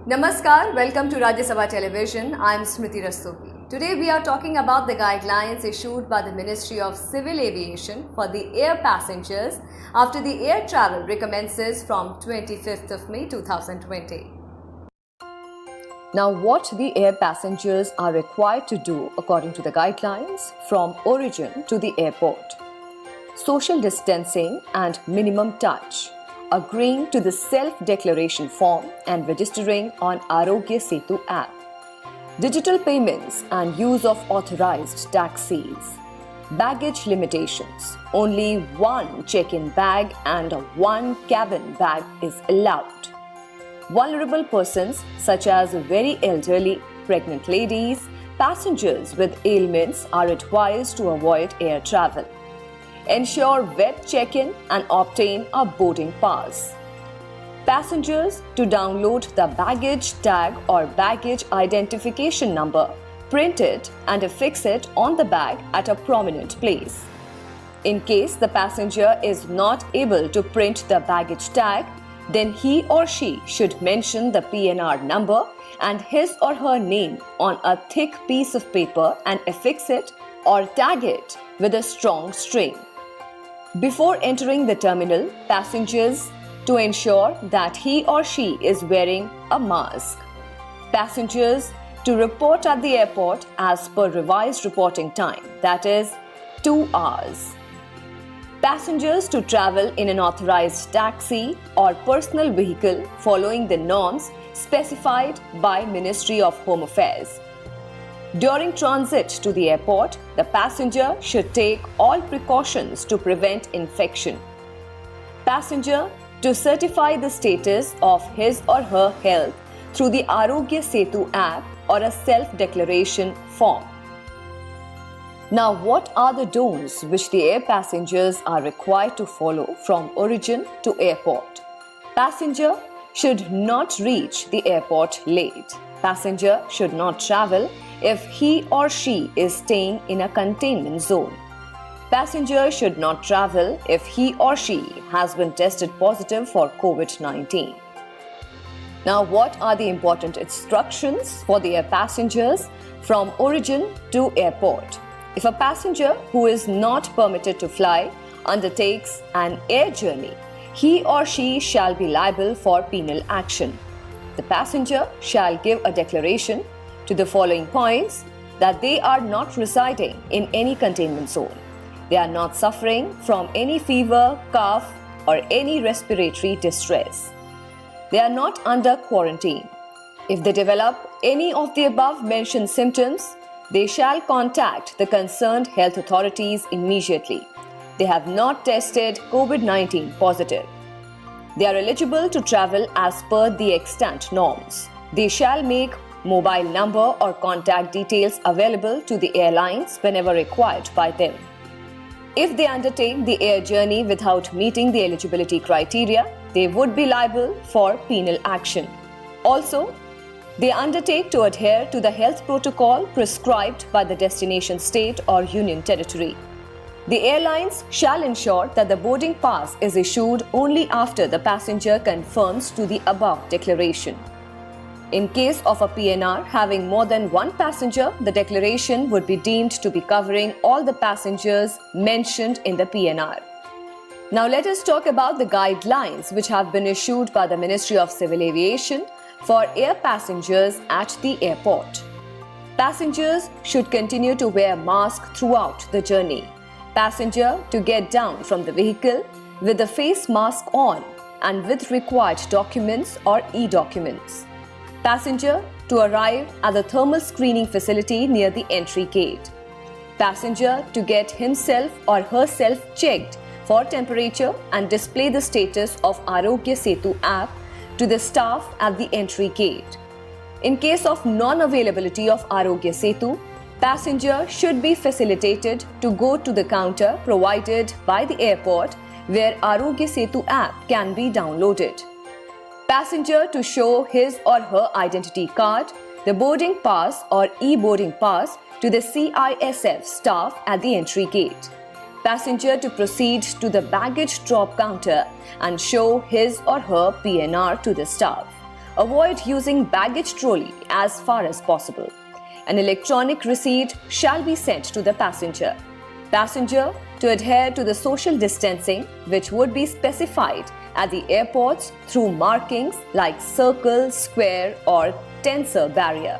Namaskar, welcome to Rajya Sabha Television. I am Smriti Rastogi. Today we are talking about the guidelines issued by the Ministry of Civil Aviation for the air passengers after the air travel recommences from 25th of May 2020. Now, what the air passengers are required to do according to the guidelines from origin to the airport. Social distancing and minimum touch. Agreeing to the self-declaration form and registering on Arogya Setu app. Digital payments and use of authorized taxis. Baggage limitations. Only one check-in bag and one cabin bag is allowed. Vulnerable persons such as very elderly, pregnant ladies, passengers with ailments are advised to avoid air travel. Ensure web check-in and obtain a boarding pass. Passengers to download the baggage tag or baggage identification number, print it and affix it on the bag at a prominent place. In case the passenger is not able to print the baggage tag, then he or she should mention the PNR number and his or her name on a thick piece of paper and affix it or tag it with a strong string. Before entering the terminal, passengers to ensure that he or she is wearing a mask. Passengers to report at the airport as per revised reporting time, that is 2 hours. Passengers to travel in an authorized taxi or personal vehicle following the norms specified by Ministry of Home Affairs. During transit to the airport, the passenger should take all precautions to prevent infection. Passenger to certify the status of his or her health through the Arogya Setu app or a self-declaration form. Now, what are the don'ts which the air passengers are required to follow from origin to airport? Passenger should not reach the airport late. Passenger should not travel if he or she is staying in a containment zone. Passenger should not travel if he or she has been tested positive for COVID-19. Now, what are the important instructions for the air passengers from origin to airport? If a passenger who is not permitted to fly undertakes an air journey, he or she shall be liable for penal action. The passenger shall give a declaration to the following points: that they are not residing in any containment zone. They are not suffering from any fever, cough, or any respiratory distress. They are not under quarantine. If they develop any of the above mentioned symptoms, they shall contact the concerned health authorities immediately. They have not tested COVID-19 positive. They are eligible to travel as per the extant norms. They shall make mobile number or contact details available to the airlines whenever required by them. If they undertake the air journey without meeting the eligibility criteria, they would be liable for penal action. Also, they undertake to adhere to the health protocol prescribed by the destination state or union territory. The airlines shall ensure that the boarding pass is issued only after the passenger conforms to the above declaration. In case of a PNR having more than one passenger, the declaration would be deemed to be covering all the passengers mentioned in the PNR. Now let us talk about the guidelines which have been issued by the Ministry of Civil Aviation for air passengers at the airport. Passengers should continue to wear mask throughout the journey. Passenger to get down from the vehicle with the face mask on and with required documents or e-documents. Passenger to arrive at the thermal screening facility near the entry gate. Passenger to get himself or herself checked for temperature and display the status of Arogya Setu app to the staff at the entry gate. In case of non-availability of Arogya Setu, passenger should be facilitated to go to the counter provided by the airport where Arogya Setu app can be downloaded. Passenger to show his or her identity card, the boarding pass or e-boarding pass to the CISF staff at the entry gate. Passenger to proceed to the baggage drop counter and show his or her PNR to the staff. avoid using baggage trolley as far as possible. An electronic receipt shall be sent to the passenger. Passenger to adhere to the social distancing which would be specified at the airports through markings like circle, square or tensor barrier.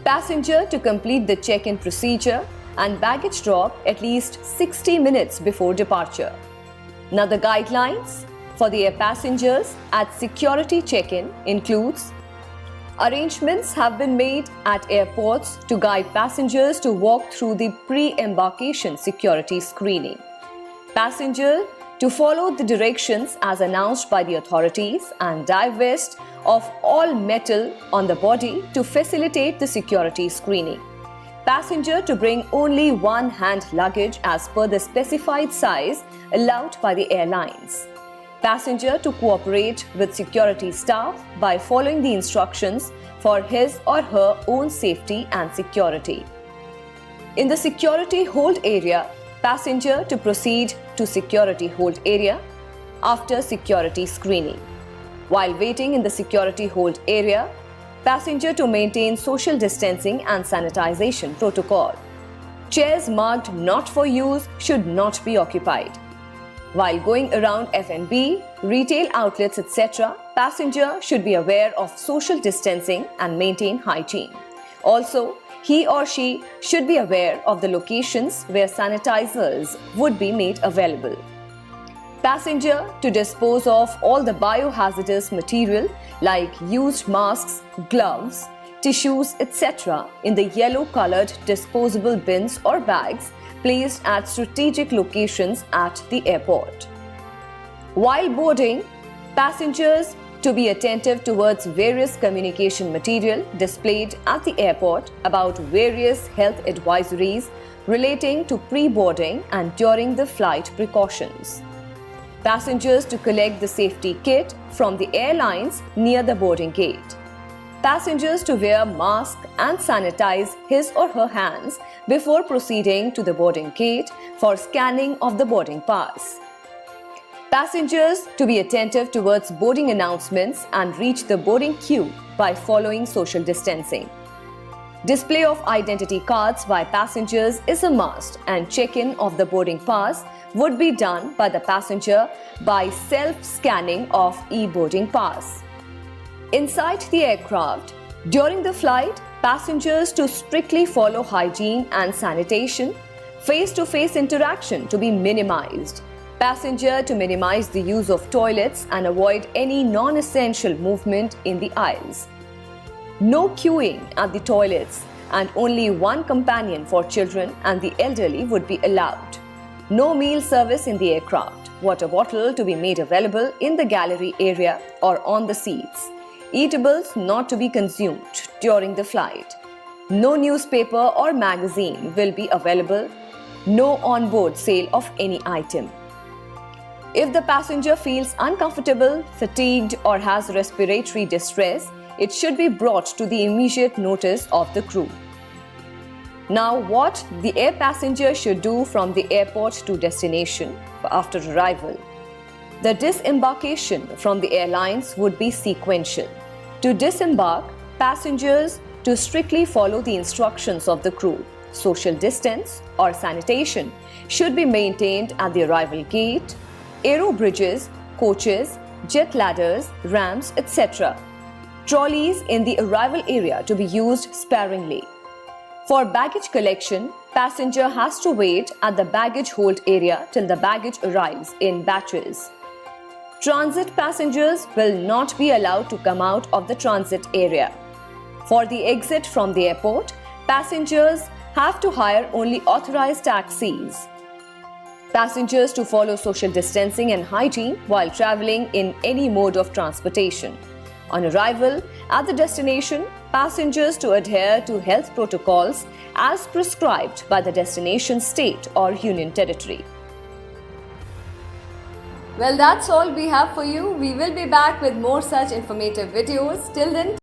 Passenger to complete the check-in procedure and baggage drop at least 60 minutes before departure. Now the guidelines for the air passengers at security check-in includes: arrangements have been made at airports to guide passengers to walk through the pre-embarkation security screening. Passenger to follow the directions as announced by the authorities and divest of all metal on the body to facilitate the security screening. Passenger to bring only one hand luggage as per the specified size allowed by the airlines. Passenger to cooperate with security staff by following the instructions for his or her own safety and security. In the security hold area, passenger to proceed to security hold area after security screening. While waiting in the security hold area, passenger to maintain social distancing and sanitization protocol. Chairs marked not for use should not be occupied. While going around F&B, retail outlets, etc., passenger should be aware of social distancing and maintain hygiene. Also, he or she should be aware of the locations where sanitizers would be made available. Passenger to dispose of all the biohazardous material like used masks, gloves, tissues, etc. in the yellow-colored disposable bins or bags placed at strategic locations at the airport. While boarding, passengers to be attentive towards various communication material displayed at the airport about various health advisories relating to pre-boarding and during the flight precautions. Passengers to collect the safety kit from the airlines near the boarding gate. Passengers to wear mask and sanitize his or her hands before proceeding to the boarding gate for scanning of the boarding pass. Passengers to be attentive towards boarding announcements and reach the boarding queue by following social distancing. Display of identity cards by passengers is a must, and check-in of the boarding pass would be done by the passenger by self-scanning of e-boarding pass. Inside the aircraft, during the flight, passengers to strictly follow hygiene and sanitation, face-to-face interaction to be minimized. Passenger to minimize the use of toilets and avoid any non-essential movement in the aisles. No queuing at the toilets and only one companion for children and the elderly would be allowed. No meal service in the aircraft. Water bottle to be made available in the gallery area or on the seats. Eatables not to be consumed during the flight. No newspaper or magazine will be available. No on-board sale of any item. If the passenger feels uncomfortable, fatigued or has respiratory distress, it should be brought to the immediate notice of the crew. Now, what the air passenger should do from the airport to destination after arrival. The disembarkation from the airlines would be sequential. To disembark, passengers to strictly follow the instructions of the crew. Social distance or sanitation should be maintained at the arrival gate, aero bridges, coaches, jet ladders, ramps, etc. Trolleys in the arrival area to be used sparingly. For baggage collection, passenger has to wait at the baggage hold area till the baggage arrives in batches. Transit passengers will not be allowed to come out of the transit area. For the exit from the airport, passengers have to hire only authorized taxis. Passengers to follow social distancing and hygiene while traveling in any mode of transportation. On arrival at the destination, passengers to adhere to health protocols as prescribed by the destination state or union territory. Well, that's all we have for you. We will be back with more such informative videos. Till then,